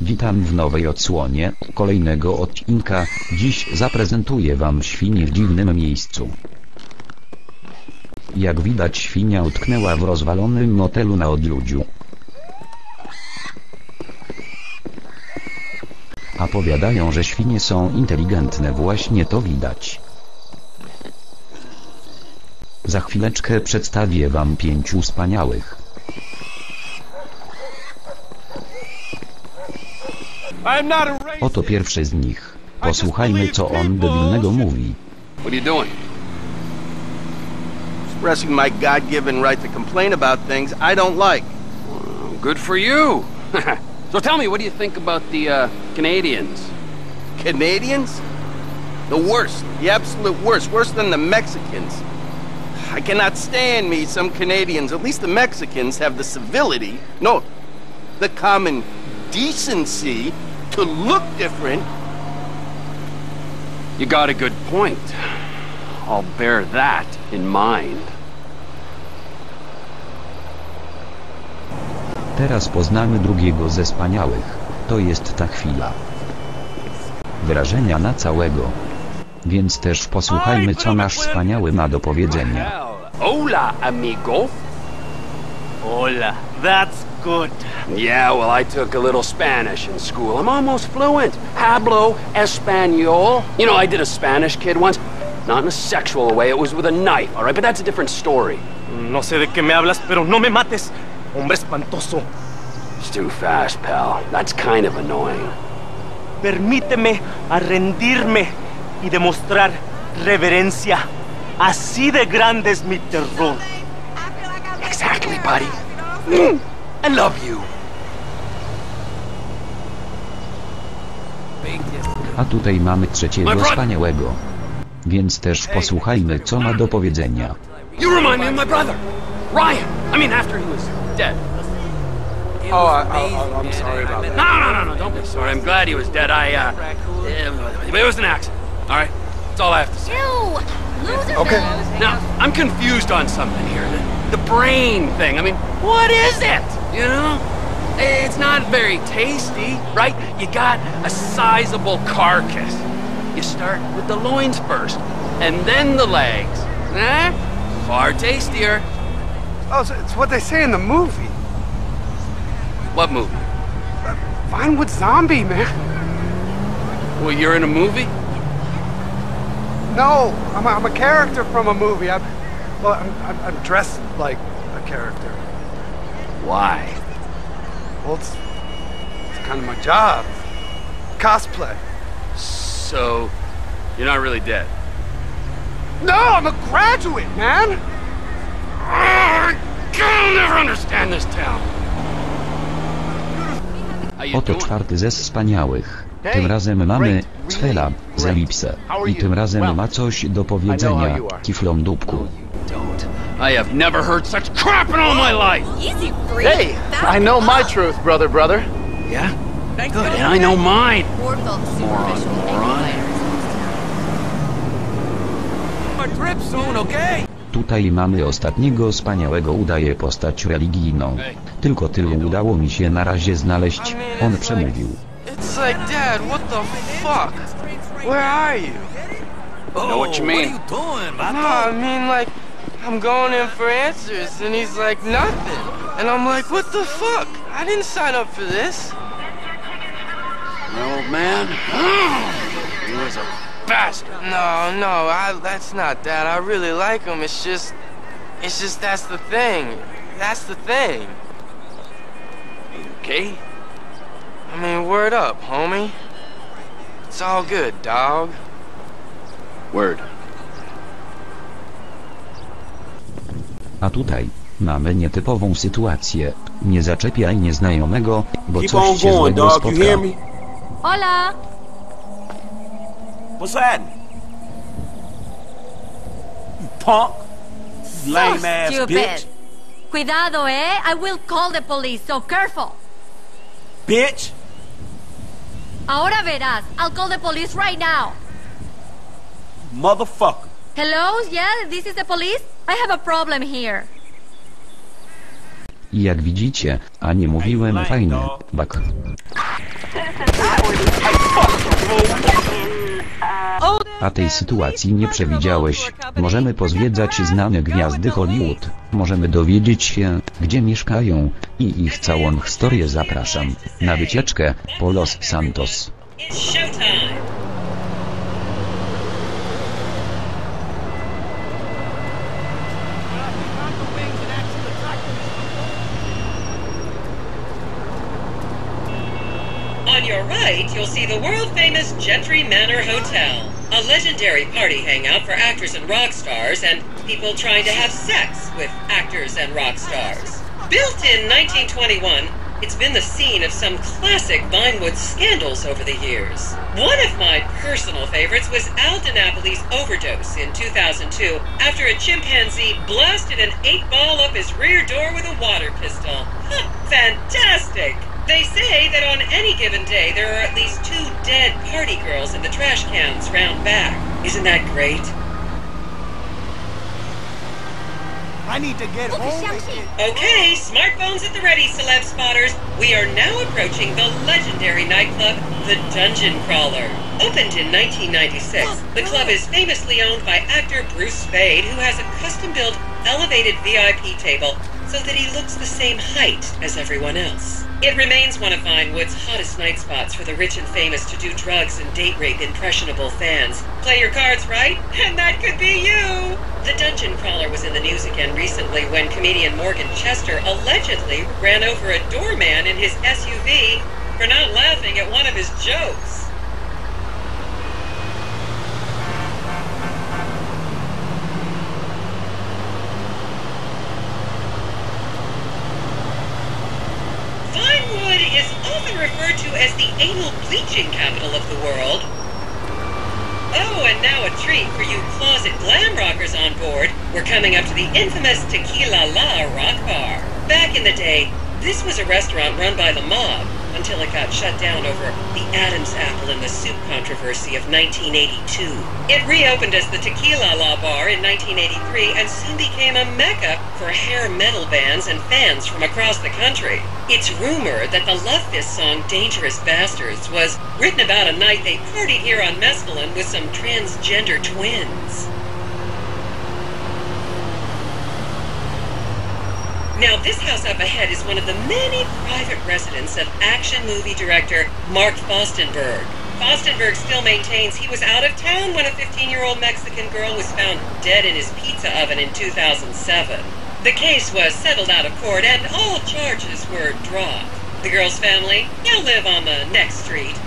Witam w nowej odsłonie kolejnego odcinka. Dziś zaprezentuję wam świnię w dziwnym miejscu. Jak widać, świnia utknęła w rozwalonym motelu na odludziu. A powiadają, że świnie są inteligentne, właśnie to widać. Za chwileczkę przedstawię wam 5 wspaniałych. Oto pierwszy z nich. Posłuchajmy, co on debilnego mówi. What are you doing? Expressing my God-given right to complain about things I don't like. Good for you. So tell me, what do you think about the Canadians? Canadians? The worst. The absolute worst. Worse than the Mexicans. I cannot stand me some Canadians. At least the Mexicans have the civility, no, the common decency to look different. You got a good point. I'll bear that in mind. Teraz poznamy drugiego ze wspaniałych. To jest ta chwila. Wyrażenia na całego. Więc też posłuchajmy, co nasz wspaniały ma do powiedzenia. Hola, amigo. Hola, that's good. Yeah, well, I took a little Spanish in school. I'm almost fluent. Hablo español. You know, I did a Spanish kid once. Not in a sexual way, it was with a knife, all right? But that's a different story. No sé de qué me hablas, pero no me mates. Hombre espantoso. It's too fast, pal. That's kind of annoying. Permíteme a rendirme y demostrar reverencia. Así de grande es mi terror. Exactly, buddy. I love you. A tutaj mamy trzeciego wspaniałego. Więc też posłuchajmy, co ma do powiedzenia. You remind me of my brother, Ryan. I mean, after he was dead. Oh, I'm sorry about that. No, don't be sorry. I'm glad he was dead. It was an accident, all right? That's all I have to say. Ew! Loser Okay. Now, I'm confused on something here. The brain thing. I mean, what is it? You know? It's not very tasty, right? You got a sizable carcass. You start with the loins first, and then the legs. Eh? Far tastier. Oh, so it's what they say in the movie. What movie? Vinewood Zombie, man. Well, you're in a movie? No, I'm a character from a movie. I'm dressed like a character. Why? Well, it's kind of my job. Cosplay. So, you're not really dead? No, I'm a graduate, man. I'll never understand this town. How you Oto doing? czwarty ze wspaniałych. Tym razem mamy Cfela z Elipsę. I tym razem ma coś do powiedzenia kiflom dupku. I have never heard such crap in all my life! Easy, Bree. Hey, I know my truth, brother. Yeah? Good, and I know mine. Ward felt superficial. Moron. Tutaj mamy ostatniego wspaniałego, udaje postać religijną. Tylko tylu udało mi się na razie znaleźć. On przemówił. It's like, Dad, what the fuck? Where are you? Know what you mean? No, I mean, like, I'm going in for answers, and he's like, nothing. And I'm like, what the fuck? I didn't sign up for this. My old man? He was a bastard. No, that's not that. I really like him. It's just that's the thing. That's the thing. Okay? I mean, word up, homie. It's all good, dog. Word. A tutaj mamy nietypową sytuację. Nie zaczepiaj nieznajomego, bo coś cię złego spotka. Hola! What's that? You punk. Lame ass stupid. bitch. Cuidado, eh? I will call the police, so careful. Bitch! Ahora verás. I'll call the police right now. Motherfucker. Hello? Yeah, this is the police? I have a problem here. I jak widzicie, a nie mówiłem fajnie, bak. A tej sytuacji nie przewidziałeś. Możemy pozwiedzać znane gwiazdy Hollywood. Możemy dowiedzieć się, gdzie mieszkają i ich całą historię. Zapraszam na wycieczkę po Los Santos. It's showtime! On your right, you'll see the world-famous Gentry Manor Hotel, a legendary party hangout for actors and rock stars and people trying to have sex with actors and rock stars. Built in 1921, it's been the scene of some classic Vinewood scandals over the years. One of my personal favorites was Al DiNapoli's overdose in 2002 after a chimpanzee blasted an 8-ball up his rear door with a water pistol. Fantastic! They say that on any given day there are at least 2 dead party girls in the trash cans round back. Isn't that great? I need to get home. Okay, smartphones at the ready, celeb spotters. We are now approaching the legendary nightclub, the Dungeon Crawler. Opened in 1996, the club is famously owned by actor Bruce Spade, who has a custom-built, elevated VIP table so that he looks the same height as everyone else. It remains one of Vinewood's hottest night spots for the rich and famous to do drugs and date rape impressionable fans. Play your cards right, and that could be you! The Dungeon Crawler was in the news again recently when comedian Morgan Chester allegedly ran over a doorman in his SUV for not laughing at one of his jokes. Vinewood is often referred to as the anal bleaching capital of the world. Oh, and now a treat for you closet glam rockers on board. We're coming up to the infamous Tequila La Rock Bar. Back in the day, this was a restaurant run by the mob until it got shut down over the Adam's apple in the soup controversy of 1982. It reopened as the Tequila La Bar in 1983 and soon became a mecca for hair metal bands and fans from across the country. It's rumored that the Love Fist song Dangerous Bastards was written about a night they partied here on Mescaline with some transgender twins. Now, this house up ahead is one of the many private residences of action movie director Mark Fostenberg. Fostenberg still maintains he was out of town when a 15-year-old Mexican girl was found dead in his pizza oven in 2007. The case was settled out of court and all charges were dropped. The girl's family now live on the next street.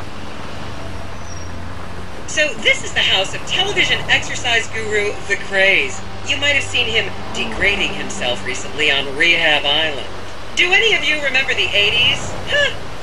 So this is the house of television exercise guru The Craze. You might have seen him degrading himself recently on Rehab Island. Do any of you remember the 80s?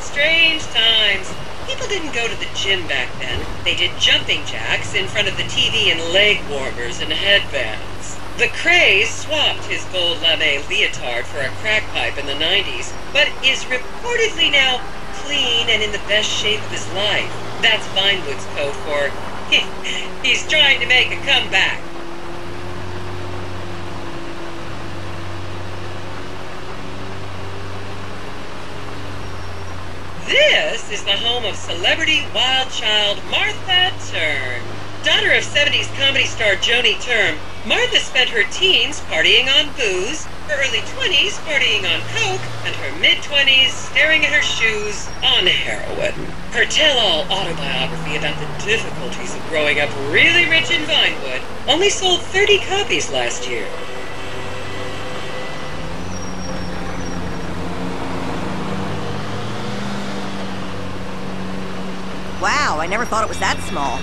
Strange times. People didn't go to the gym back then. They did jumping jacks in front of the TV and leg warmers and headbands. The Craze swapped his gold lame leotard for a crack pipe in the 90s, but is reportedly now clean and in the best shape of his life. That's Vinewood's code for he's trying to make a comeback. This is the home of celebrity wild child Martha Turn. Daughter of 70s comedy star Joni Term, Martha spent her teens partying on booze, her early 20s partying on coke, and her mid-20s staring at her shoes on heroin. Her tell-all autobiography about the difficulties of growing up really rich in Vinewood only sold 30 copies last year. Wow, I never thought it was that small.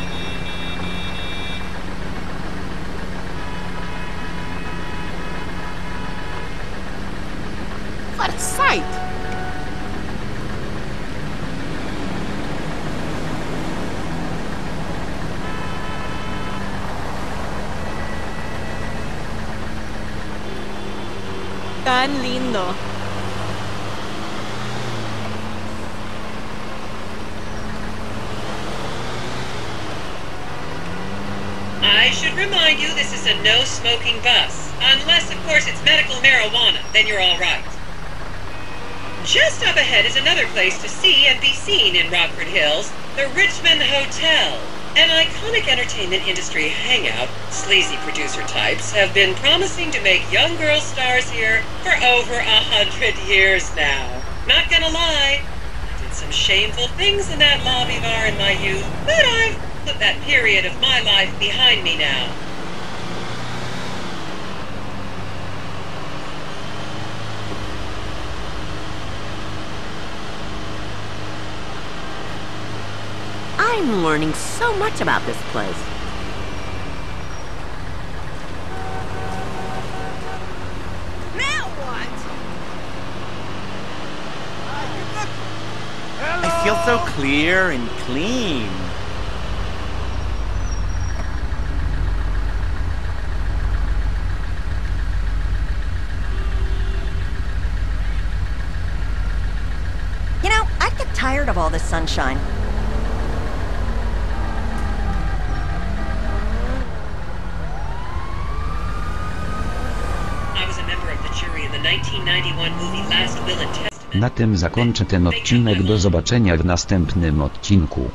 What a sight! tan lindo. I should remind you this is a no-smoking bus. Unless, of course, it's medical marijuana, then you're all right. Just up ahead is another place to see and be seen in Rockford Hills, the Richmond Hotel. An iconic entertainment industry hangout. Sleazy producer types have been promising to make young girl stars here for over 100 years now. Not gonna lie, I did some shameful things in that lobby bar in my youth, but I've put that period of my life behind me now. I'm learning so much about this place. Now what? I feel so clear and clean. You know, I get tired of all this sunshine. Na tym zakończę ten odcinek, do zobaczenia w następnym odcinku.